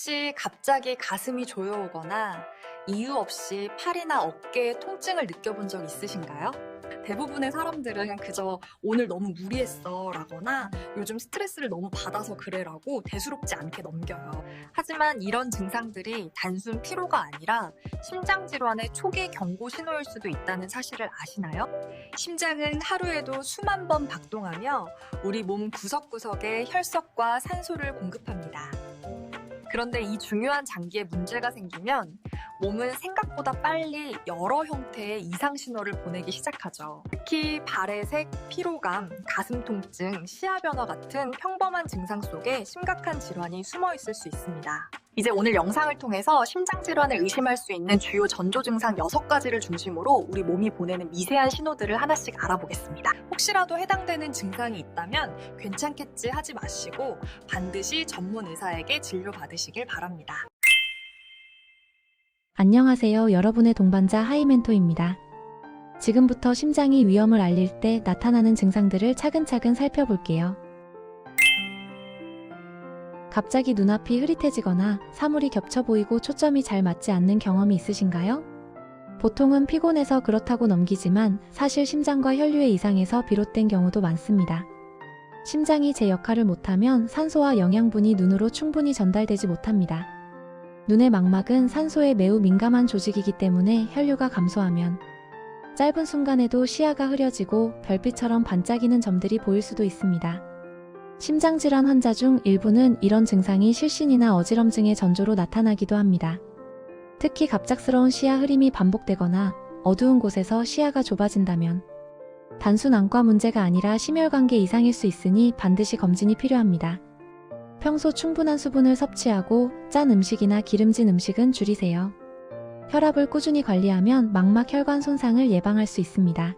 혹시 갑자기 가슴이 조여오거나 이유 없이 팔이나 어깨에 통증을 느껴본 적 있으신가요? 대부분의 사람들은 그저 오늘 너무 무리했어 라거나 요즘 스트레스를 너무 받아서 그래라고 대수롭지 않게 넘겨요. 하지만 이런 증상들이 단순 피로가 아니라 심장질환의 초기 경고 신호일 수도 있다는 사실을 아시나요? 심장은 하루에도 수만 번 박동하며 우리 몸 구석구석에 혈석과 산소를 공급합니다. 그런데 이 중요한 장기에 문제가 생기면 몸은 생각보다 빨리 여러 형태의 이상 신호를 보내기 시작하죠. 특히 발의 피로감, 가슴 통증, 시야 변화 같은 평범한 증상 속에 심각한 질환이 숨어 있을 수 있습니다. 이제 오늘 영상을 통해서 심장 질환을 의심할 수 있는 주요 전조 증상 6가지를 중심으로 우리 몸이 보내는 미세한 신호들을 하나씩 알아보겠습니다. 혹시라도 해당되는 증상이 있다면 괜찮겠지 하지 마시고 반드시 전문 의사에게 진료받으시길 바랍니다. 안녕하세요. 여러분의 동반자 하이멘토입니다. 지금부터 심장이 위험을 알릴 때 나타나는 증상들을 차근차근 살펴볼게요. 갑자기 눈앞이 흐릿해지거나 사물이 겹쳐 보이고 초점이 잘 맞지 않는 경험이 있으신가요? 보통은 피곤해서 그렇다고 넘기지만 사실 심장과 혈류의 이상에서 비롯된 경우도 많습니다. 심장이 제 역할을 못하면 산소와 영양분이 눈으로 충분히 전달되지 못합니다. 눈의 망막은 산소에 매우 민감한 조직이기 때문에 혈류가 감소하면 짧은 순간에도 시야가 흐려지고 별빛처럼 반짝이는 점들이 보일 수도 있습니다. 심장질환 환자 중 일부는 이런 증상이 실신이나 어지럼증의 전조로 나타나기도 합니다. 특히 갑작스러운 시야 흐림이 반복되거나 어두운 곳에서 시야가 좁아진다면 단순 안과 문제가 아니라 심혈관계 이상일 수 있으니 반드시 검진이 필요합니다. 평소 충분한 수분을 섭취하고 짠 음식이나 기름진 음식은 줄이세요. 혈압을 꾸준히 관리하면 망막 혈관 손상을 예방할 수 있습니다.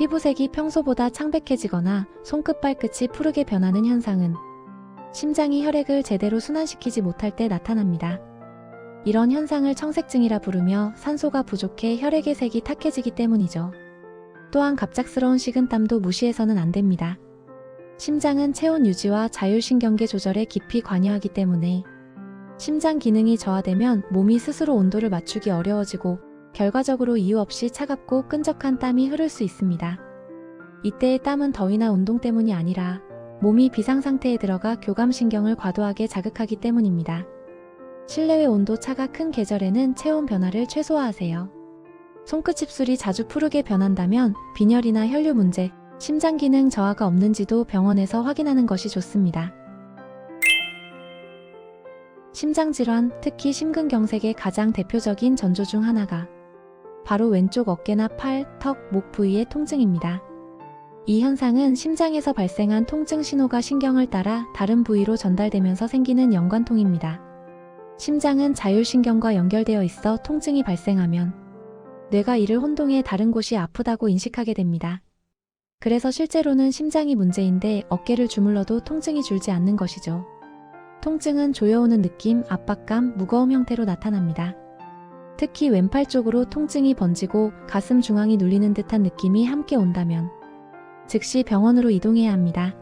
피부색이 평소보다 창백해지거나 손끝 발끝이 푸르게 변하는 현상은 심장이 혈액을 제대로 순환시키지 못할 때 나타납니다. 이런 현상을 청색증이라 부르며 산소가 부족해 혈액의 색이 탁해지기 때문이죠. 또한 갑작스러운 식은땀도 무시해서는 안 됩니다. 심장은 체온 유지와 자율신경계 조절에 깊이 관여하기 때문에 심장 기능이 저하되면 몸이 스스로 온도를 맞추기 어려워지고 결과적으로 이유 없이 차갑고 끈적한 땀이 흐를 수 있습니다. 이때의 땀은 더위나 운동 때문이 아니라 몸이 비상상태에 들어가 교감신경을 과도하게 자극하기 때문입니다. 실내외 온도 차가 큰 계절에는 체온 변화를 최소화하세요. 손끝 입술이 자주 푸르게 변한다면 빈혈이나 혈류 문제, 심장 기능 저하가 없는지도 병원에서 확인하는 것이 좋습니다. 심장질환, 특히 심근경색의 가장 대표적인 전조 중 하나가 바로 왼쪽 어깨나 팔, 턱, 목 부위의 통증입니다. 이 현상은 심장에서 발생한 통증 신호가 신경을 따라 다른 부위로 전달되면서 생기는 연관통입니다. 심장은 자율신경과 연결되어 있어 통증이 발생하면 뇌가 이를 혼동해 다른 곳이 아프다고 인식하게 됩니다. 그래서 실제로는 심장이 문제인데 어깨를 주물러도 통증이 줄지 않는 것이죠. 통증은 조여오는 느낌, 압박감, 무거움 형태로 나타납니다. 특히 왼팔 쪽으로 통증이 번지고 가슴 중앙이 눌리는 듯한 느낌이 함께 온다면 즉시 병원으로 이동해야 합니다.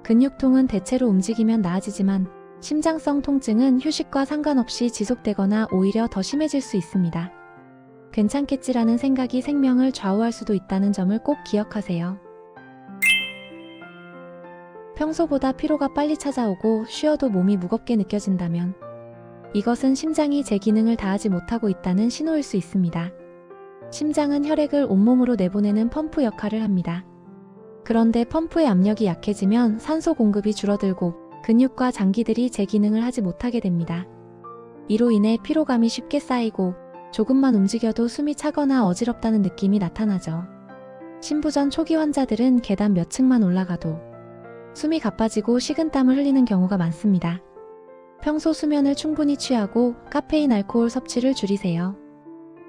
근육통은 대체로 움직이면 나아지지만 심장성 통증은 휴식과 상관없이 지속되거나 오히려 더 심해질 수 있습니다. 괜찮겠지라는 생각이 생명을 좌우할 수도 있다는 점을 꼭 기억하세요. 평소보다 피로가 빨리 찾아오고 쉬어도 몸이 무겁게 느껴진다면 이것은 심장이 제 기능을 다하지 못하고 있다는 신호일 수 있습니다. 심장은 혈액을 온몸으로 내보내는 펌프 역할을 합니다. 그런데 펌프의 압력이 약해지면 산소 공급이 줄어들고 근육과 장기들이 제 기능을 하지 못하게 됩니다. 이로 인해 피로감이 쉽게 쌓이고 조금만 움직여도 숨이 차거나 어지럽다는 느낌이 나타나죠. 신부전 초기 환자들은 계단 몇 층만 올라가도 숨이 가빠지고 식은땀을 흘리는 경우가 많습니다. 평소 수면을 충분히 취하고 카페인 알코올 섭취를 줄이세요.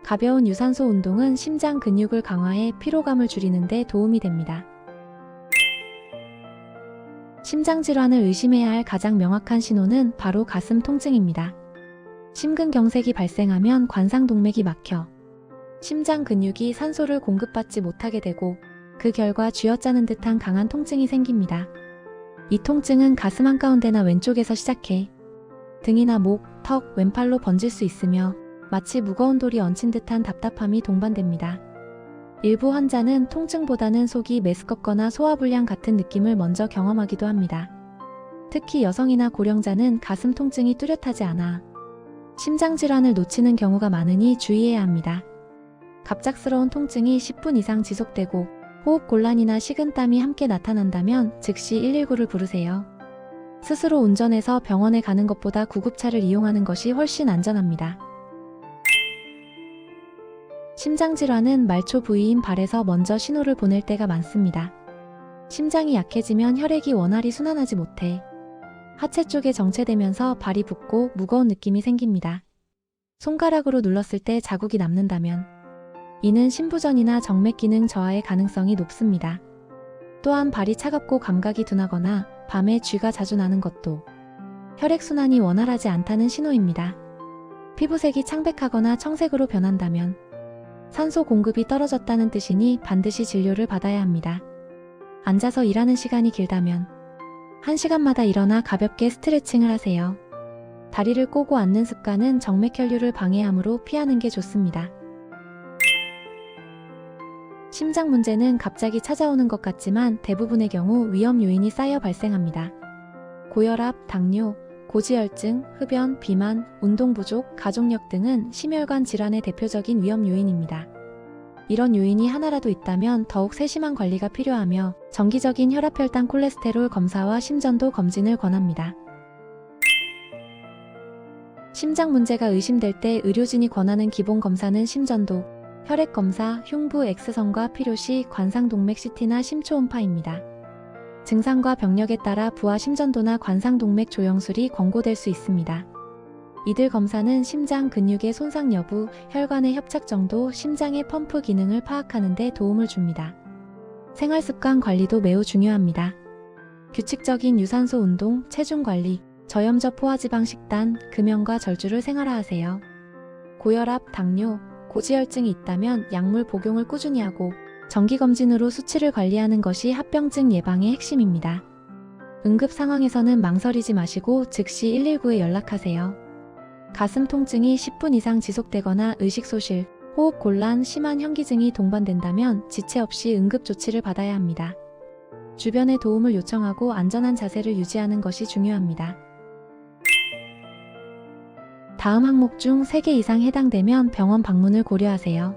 가벼운 유산소 운동은 심장 근육을 강화해 피로감을 줄이는 데 도움이 됩니다. 심장질환을 의심해야 할 가장 명확한 신호는 바로 가슴 통증입니다. 심근경색이 발생하면 관상동맥이 막혀 심장 근육이 산소를 공급받지 못하게 되고 그 결과 쥐어짜는 듯한 강한 통증이 생깁니다. 이 통증은 가슴 한가운데나 왼쪽에서 시작해 등이나 목, 턱, 왼팔로 번질 수 있으며 마치 무거운 돌이 얹힌 듯한 답답함이 동반됩니다. 일부 환자는 통증보다는 속이 메스껍거나 소화불량 같은 느낌을 먼저 경험하기도 합니다. 특히 여성이나 고령자는 가슴 통증이 뚜렷하지 않아 심장질환을 놓치는 경우가 많으니 주의해야 합니다. 갑작스러운 통증이 10분 이상 지속되고 호흡 곤란이나 식은땀이 함께 나타난다면 즉시 119를 부르세요. 스스로 운전해서 병원에 가는 것보다 구급차를 이용하는 것이 훨씬 안전합니다. 심장질환은 말초 부위인 발에서 먼저 신호를 보낼 때가 많습니다. 심장이 약해지면 혈액이 원활히 순환하지 못해 하체 쪽에 정체되면서 발이 붓고 무거운 느낌이 생깁니다. 손가락으로 눌렀을 때 자국이 남는다면 이는 심부전이나 정맥 기능 저하의 가능성이 높습니다. 또한 발이 차갑고 감각이 둔하거나 밤에 쥐가 자주 나는 것도 혈액순환이 원활하지 않다는 신호입니다. 피부색이 창백하거나 청색으로 변한다면 산소 공급이 떨어졌다는 뜻이니 반드시 진료를 받아야 합니다. 앉아서 일하는 시간이 길다면 1시간마다 일어나 가볍게 스트레칭을 하세요. 다리를 꼬고 앉는 습관은 정맥혈류를 방해하므로 피하는 게 좋습니다. 심장 문제는 갑자기 찾아오는 것 같지만 대부분의 경우 위험 요인이 쌓여 발생합니다. 고혈압, 당뇨, 고지혈증, 흡연, 비만, 운동 부족, 가족력 등은 심혈관 질환의 대표적인 위험 요인입니다. 이런 요인이 하나라도 있다면 더욱 세심한 관리가 필요하며 정기적인 혈압, 혈당, 콜레스테롤 검사와 심전도 검진을 권합니다. 심장 문제가 의심될 때 의료진이 권하는 기본 검사는 심전도, 혈액검사, 흉부 X선과 필요시 관상동맥 CT나 심초음파입니다. 증상과 병력에 따라 부하 심전도나 관상동맥 조영술이 권고될 수 있습니다. 이들 검사는 심장 근육의 손상 여부, 혈관의 협착 정도, 심장의 펌프 기능을 파악하는 데 도움을 줍니다. 생활습관 관리도 매우 중요합니다. 규칙적인 유산소 운동, 체중 관리, 저염저 포화지방 식단, 금연과 절주를 생활화하세요. 고혈압, 당뇨, 고지혈증이 있다면 약물 복용을 꾸준히 하고 정기검진으로 수치를 관리하는 것이 합병증 예방의 핵심입니다. 응급 상황에서는 망설이지 마시고 즉시 119에 연락하세요. 가슴 통증이 10분 이상 지속되거나 의식소실, 호흡 곤란, 심한 현기증이 동반된다면 지체 없이 응급 조치를 받아야 합니다. 주변의 도움을 요청하고 안전한 자세를 유지하는 것이 중요합니다. 다음 항목 중 3개 이상 해당되면 병원 방문을 고려하세요.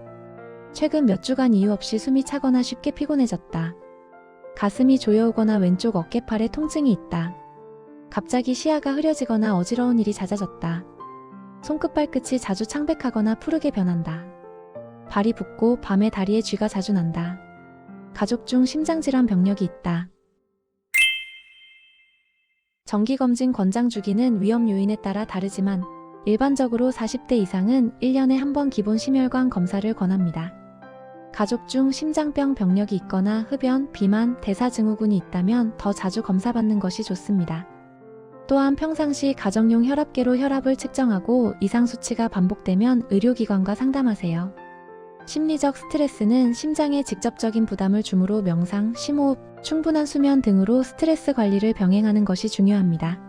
최근 몇 주간 이유 없이 숨이 차거나 쉽게 피곤해졌다. 가슴이 조여오거나 왼쪽 어깨팔에 통증이 있다. 갑자기 시야가 흐려지거나 어지러운 일이 잦아졌다. 손끝 발끝이 자주 창백하거나 푸르게 변한다. 발이 붓고 밤에 다리에 쥐가 자주 난다. 가족 중 심장질환 병력이 있다. 정기검진 권장 주기는 위험 요인에 따라 다르지만 일반적으로 40대 이상은 1년에 한 번 기본 심혈관 검사를 권합니다. 가족 중 심장병 병력이 있거나 흡연, 비만, 대사증후군이 있다면 더 자주 검사받는 것이 좋습니다. 또한 평상시 가정용 혈압계로 혈압을 측정하고 이상 수치가 반복되면 의료기관과 상담하세요. 심리적 스트레스는 심장에 직접적인 부담을 주므로 명상, 심호흡, 충분한 수면 등으로 스트레스 관리를 병행하는 것이 중요합니다.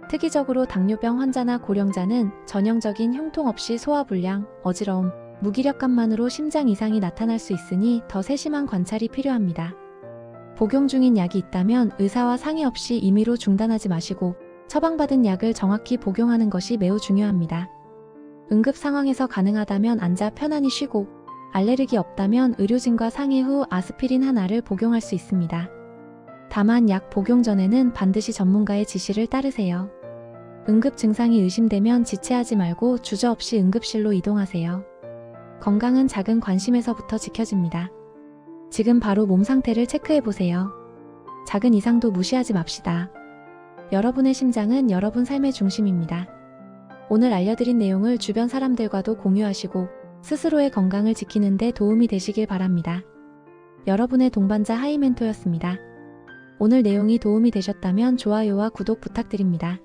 특이적으로 당뇨병 환자나 고령자는 전형적인 흉통 없이 소화불량, 어지러움, 무기력감만으로 심장 이상이 나타날 수 있으니 더 세심한 관찰이 필요합니다. 복용 중인 약이 있다면 의사와 상의 없이 임의로 중단하지 마시고 처방받은 약을 정확히 복용하는 것이 매우 중요합니다. 응급 상황에서 가능하다면 앉아 편안히 쉬고 알레르기 없다면 의료진과 상의 후 아스피린 하나를 복용할 수 있습니다. 다만 약 복용 전에는 반드시 전문가의 지시를 따르세요. 응급 증상이 의심되면 지체하지 말고 주저없이 응급실로 이동하세요. 건강은 작은 관심에서부터 지켜집니다. 지금 바로 몸 상태를 체크해보세요. 작은 이상도 무시하지 맙시다. 여러분의 심장은 여러분 삶의 중심입니다. 오늘 알려드린 내용을 주변 사람들과도 공유하시고 스스로의 건강을 지키는 데 도움이 되시길 바랍니다. 여러분의 동반자 하이멘토였습니다. 오늘 내용이 도움이 되셨다면 좋아요와 구독 부탁드립니다.